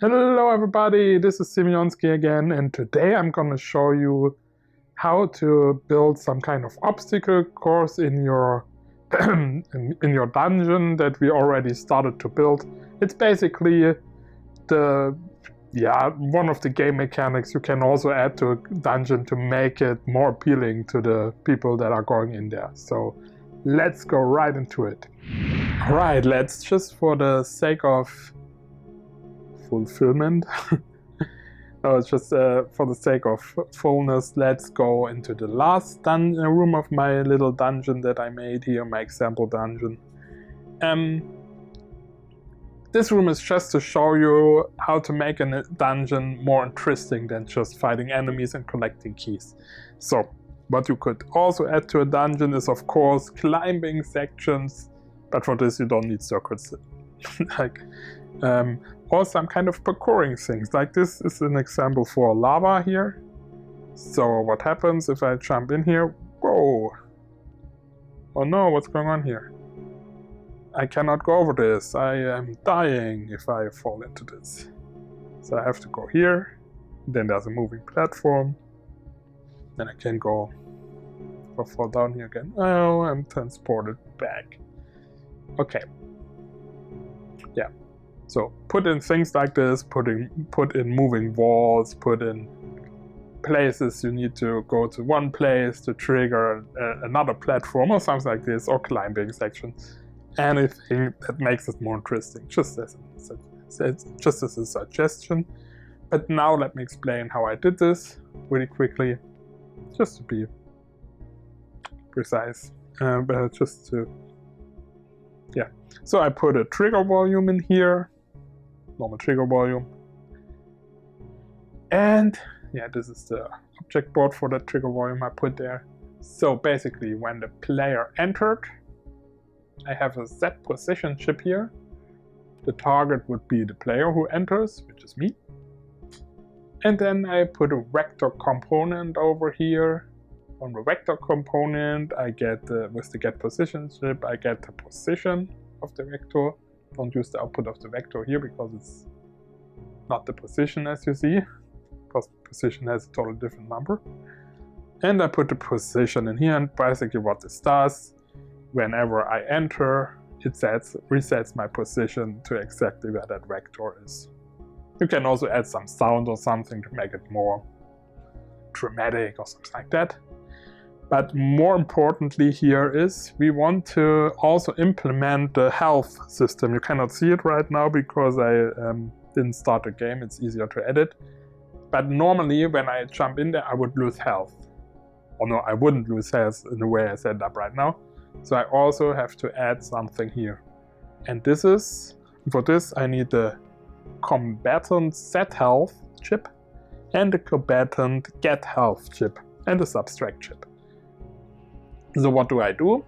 Hello everybody, this is Simonski again, and today I'm gonna show you how to build some kind of obstacle course in your in your dungeon that we already started to build. It's basically one of the game mechanics you can also add to a dungeon to make it more appealing to the people that are going in there. So let's go right into it. Alright, let's just, for the sake of fulfillment, no, it's just for the sake of fullness, let's go into the last room of my little dungeon that I made here, my example dungeon. This room is just to show you how to make a dungeon more interesting than just fighting enemies and collecting keys. So what you could also add to a dungeon is, of course, climbing sections, but for this you don't need circuits. Or some kind of parkouring things. Like this is an example for lava here. So what happens if I jump in here? Whoa! Oh no, what's going on here? I cannot go over this. I am dying if I fall into this. So I have to go here. Then there's a moving platform. Then I can go. If I fall down here again, oh, I'm transported back. Okay. Yeah. So put in things like this, put in moving walls, put in places you need to go to one place to trigger another platform or something like this, or climbing sections. Anything that makes it more interesting, just as a suggestion. But now let me explain how I did this really quickly, just to be precise, but just to, yeah. So I put a trigger volume in here, normal trigger volume, and yeah, this is the object board for the trigger volume I put there. So basically, when the player entered, I have a set position chip here. The target would be the player who enters, which is me. And then I put a vector component over here. On the vector component, I get with the get position chip, I get the position of the vector. Don't use the output of the vector here because it's not the position as you see, because position has a totally different number. And I put the position in here, and basically what this does, whenever I enter, it resets my position to exactly where that vector is. You can also add some sound or something to make it more dramatic or something like that. But more importantly here is, we want to also implement the health system. You cannot see it right now because I didn't start the game, it's easier to edit. But normally when I jump in there, I would lose health. Or no, I wouldn't lose health in the way I set it up right now. So I also have to add something here. And this is, for this I need the Combatant Get Health chip, and the Combatant Get Health chip, and the Subtract chip. So what do I do?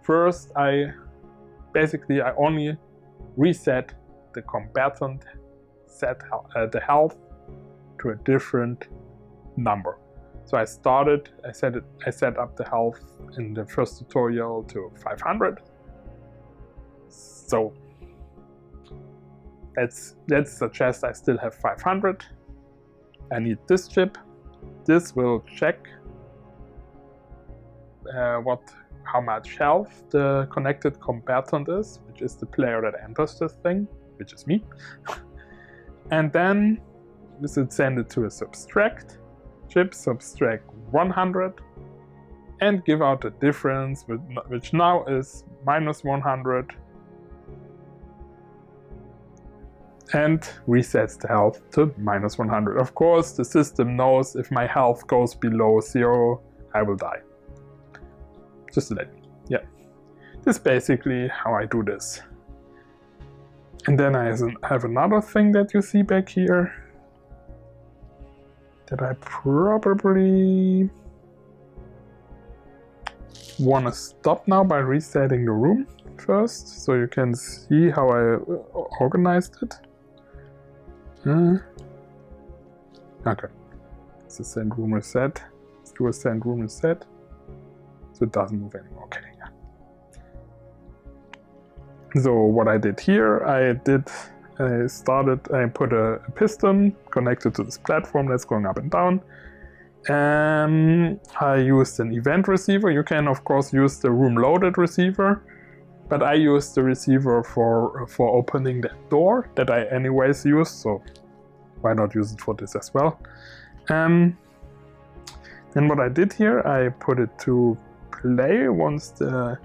First, I only reset the combatant the health to a different number. So I set up the health in the first tutorial to 500. So let's suggest I still have 500. I need this chip. This will check how much health the connected combatant is, which is the player that enters this thing, which is me. And then we should send it to a subtract chip, subtract 100, and give out the difference, which now is minus 100, and resets the health to minus 100. Of course, the system knows if my health goes below 0, I will die. Just to let you, yeah. This is basically how I do this. And then I have another thing that you see back here that I probably want to stop now by resetting the room first, so you can see how I organized it. Okay, it's a send room reset. Let's do a send room reset. So it doesn't move anymore. Okay. Yeah. So what I did here, I did I put a piston connected to this platform that's going up and down. I used an event receiver. You can of course use the room loaded receiver, but I used the receiver for opening that door that I anyways use, so why not use it for this as well. Then what I did here, I put it to play once the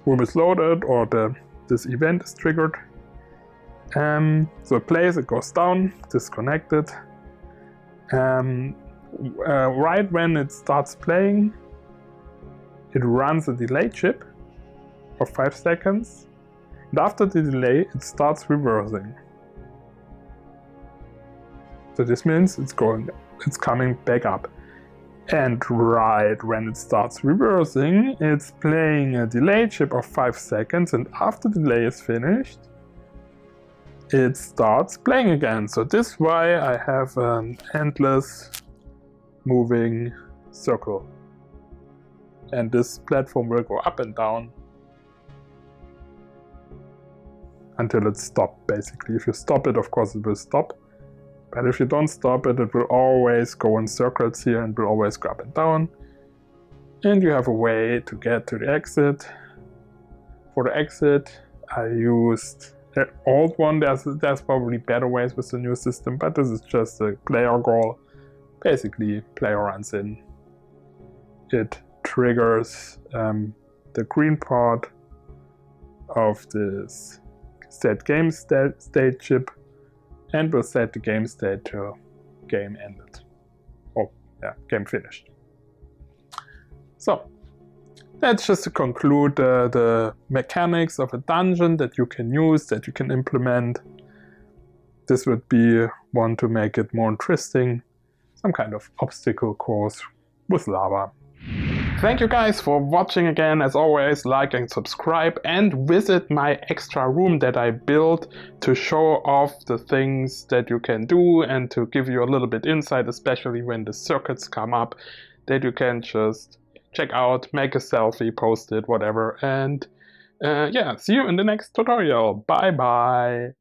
room is loaded or this event is triggered. So it plays, it goes down, disconnected. Right when it starts playing, it runs a delay chip for 5 seconds, and after the delay it starts reversing. So this means it's coming back up. And right when it starts reversing, it's playing a delay chip of 5 seconds, and after the delay is finished, it starts playing again. So this is why I have an endless moving circle. And this platform will go up and down until it stops, basically. If you stop it, of course it will stop. But if you don't stop it, it will always go in circles here and will always go up and down. And you have a way to get to the exit. For the exit, I used the old one. There's probably better ways with the new system, but this is just a player goal. Basically, player runs in. It triggers the green part of this set game state chip, and will set the game state to game ended. Oh, yeah, game finished. So, that's just to conclude the mechanics of a dungeon that you can use, that you can implement. This would be one to make it more interesting. Some kind of obstacle course with lava. Thank you guys for watching again. As always, like and subscribe, and visit my extra room that I built to show off the things that you can do and to give you a little bit insight, especially when the circuits come up, that you can just check out, make a selfie, post it, whatever. And yeah, see you in the next tutorial. Bye bye.